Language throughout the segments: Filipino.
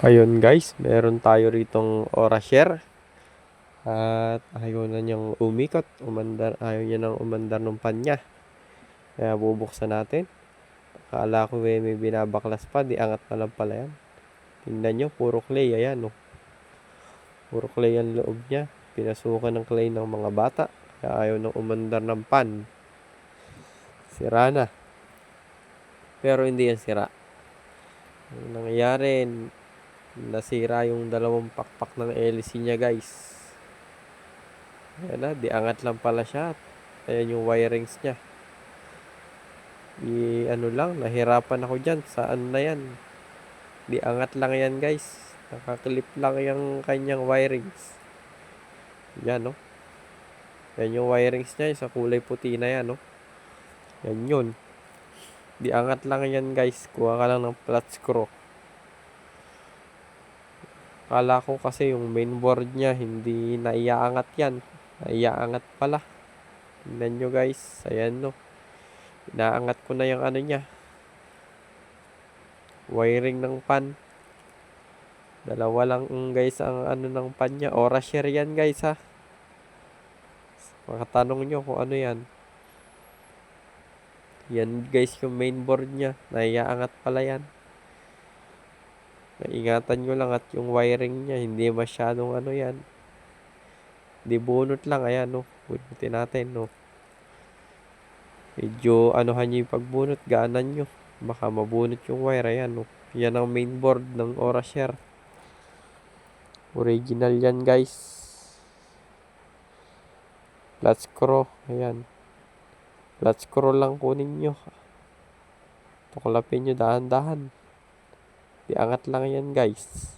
Ayun guys, meron tayo ritong Orashare at ayaw na niyang umikot, ayaw niya nang umandar ng panya. Kaya bubuksan natin. Akala ko may binabaklas pa, di angat na lang pala yan. Tingnan nyo, puro clay, ayan oh. Puro clay ang loob niya. Pinasukan ng clay ng mga bata. Kaya ayaw nang umandar ng pan. Sira na. Pero hindi yan sira. Ang nangyayari, nasira yung dalawang pakpak ng LC niya guys. Ayan na, di angat lang pala siya. Ayan yung wirings niya. Nahirapan ako dyan. Saan na yan? Di angat lang yan guys. Nakaklip lang yung kanyang wirings. Yan no. Yan yung wirings niya. Sa kulay puti na yan no. Yan yun. Di angat lang yan guys. Kuha ka lang ng flat screw. Kala ko kasi yung mainboard niya hindi naiaangat yan. Naiaangat pala. Tingnan nyo guys. Ayan no. Inaangat ko na yung ano niya. Wiring ng pan. Dalawa lang guys ang ano ng pan niya. Orashare yan guys ha. Makatanong nyo kung ano yan. Yan guys yung mainboard niya. Naiaangat pala yan. Ingatan nyo lang at yung wiring niya. Hindi masyadong ano yan. Di bunot lang. Ayan no. Bunutin natin no. Medyo anuhan nyo yung pagbunot. Gaanan nyo. Baka mabunot yung wire. Ayan no. Yan ang mainboard ng Orashare. Original yan guys. Flat screw. Ayan. Flat screw lang kunin nyo. Tuklapin nyo dahan-dahan. Diangat lang yan guys.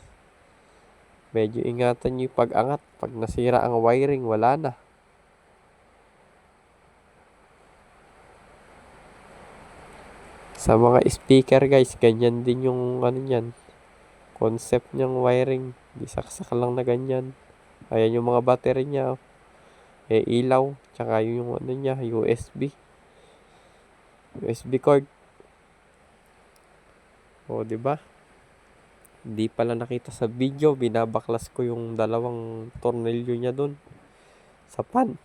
Medyo ingatan nyo yung pag-angat. Pag nasira ang wiring, wala na. Sa mga speaker guys, ganyan din yung ano yan. Concept niyang wiring. Di saksak lang na ganyan. Ayan yung mga battery niya. Ilaw. Tsaka yung ano niya, USB. USB cord. O, diba? Hindi pala nakita sa video. Binabaklas ko yung dalawang tornilyo niya dun. Sa pan.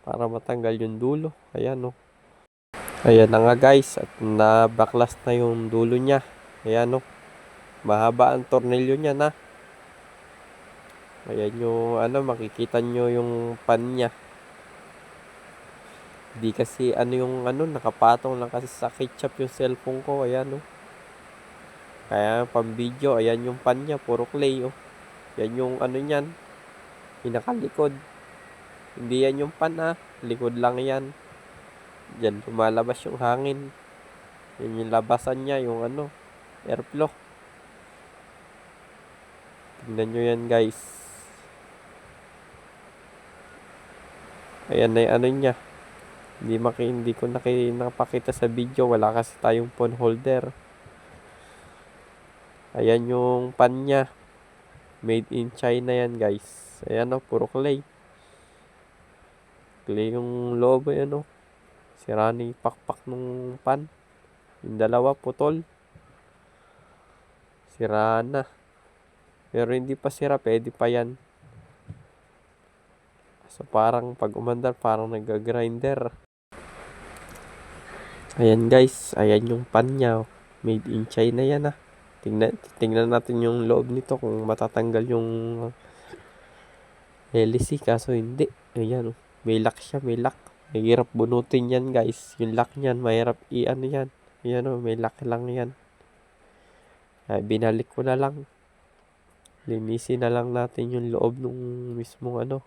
Para matanggal yung dulo. Ayan o. Ayan na nga guys. At nabaklas na yung dulo niya. Ayan o. Mahaba ang tornilyo niya na. Ayan yung ano. Makikita nyo yung pan niya. Di kasi ano yung ano. Nakapatong lang kasi sa ketchup yung cellphone ko. Ayan o. Kaya pang video. Ayan yung pan niya. Puro clay o. Yan yung ano niyan. Pinakalikod. Hindi yan yung pan ha. Likod lang yan. Diyan lumalabas yung hangin. Yan yung labasan niya. Yung ano. Airflow. Tingnan nyo yan guys. Ayan na yung ano niya. Hindi ko nakapakita sa video. Wala kasi tayong phone holder. Ayan yung pan niya. Made in China yan guys. Ayan o. Puro clay. Clay yung loob. Ayan o. Sira na yung pakpak ng pan. Yung dalawa putol. Sira na. Pero hindi pa sira. Pwede pa yan. So parang pag umandar parang nag-grinder. Ayan guys. Ayan yung pan niya. Made in China yan Tingnan natin yung loob nito kung matatanggal yung LC. Kaso hindi. Ayan may lock siya. May lock. Mahirap bunutin yan guys. Yung lock niyan mahirap i-ano yan. Ayan may lock lang yan. Binalik ko na lang. Linisin na lang natin yung loob nung mismong ano.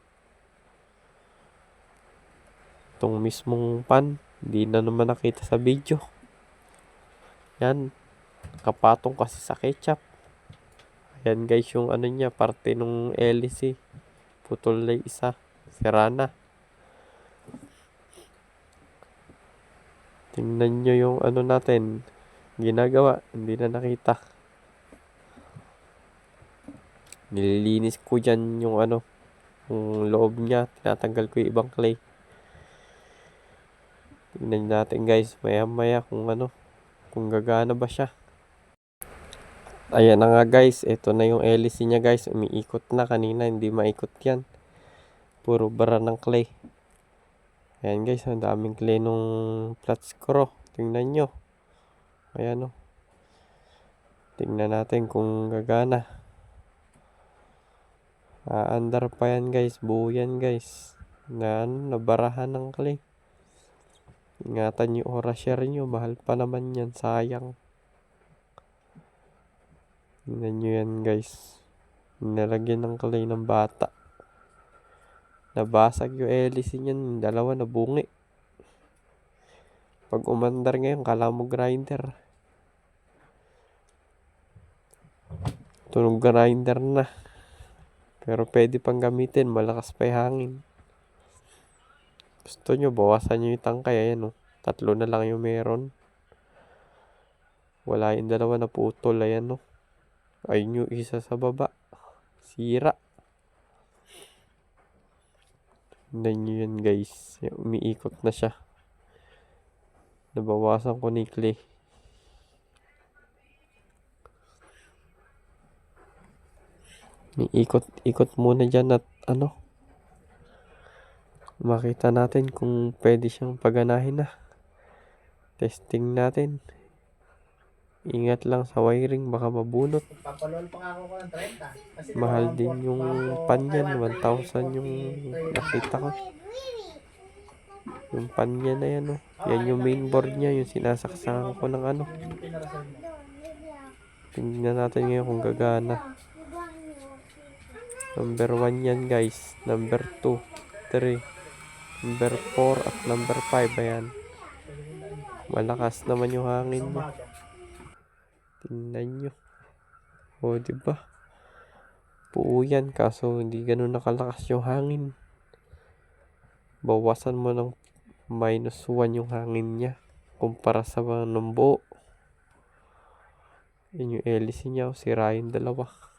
Itong mismong pan. Hindi na naman nakita sa video. Yan. Kapatong kasi sa ketchup. Ayan guys yung ano niya. Parte nung LC. Putol na isa. Sira na. Tingnan nyo yung ano natin. Ginagawa. Hindi na nakita. Nililinis ko dyan yung ano. Yung loob niya. Tinatanggal ko yung ibang clay. Tingnan natin guys. Maya maya kung ano. Kung gagana ba siya. Ayan na nga guys, ito na yung hélice niya guys, umiikot na. Kanina hindi maikot yan, puro bara ng clay. Ayan guys, ang daming clay nung flat screw, tingnan nyo. Ayan o, tingnan natin kung gagana. Aandar pa yan guys, buo yan guys, nabarahan ng clay. Ingatan yung Orasher nyo, mahal pa naman yan, sayang. Tingnan nyo yan guys, nilagyan ng clay ng bata. Nabasag yung hélice niyan, dalawa nabungi. Pag umandar ngayon, kala mo grinder. Tunog grinder na. Pero pwede pang gamitin, malakas pa yung hangin. Gusto nyo, bawasan nyo yung tangkay. Ayan o, 3 na lang yung meron. Wala yung dalawa na putol. Ayan o, ayun yung isa sa baba, sira. Tignan nyo yan guys, umiikot na siya. Nabawasan ko ni clay. Ikot muna dyan at makita natin kung pwede siyang paganahin na. Testing natin. Ingat lang sa wiring, baka mabunot. Mahal din yung pan yan, 1,000 yung nakita ko. Yung pan niya na yan o. Yan yung mainboard niya, yung sinasaksakan ko ng Tingnan natin ngayon kung gagana. Number 1 yan guys. Number 2, 3, number 4 at number 5. Ayan. Malakas naman yung hangin niya. Tingnan nyo. O diba? Buo yan, kaso hindi ganun nakalakas yung hangin. Bawasan mo ng -1 yung hangin niya kumpara sa nung buo. Yun yung hélice niya, sira yung dalawa.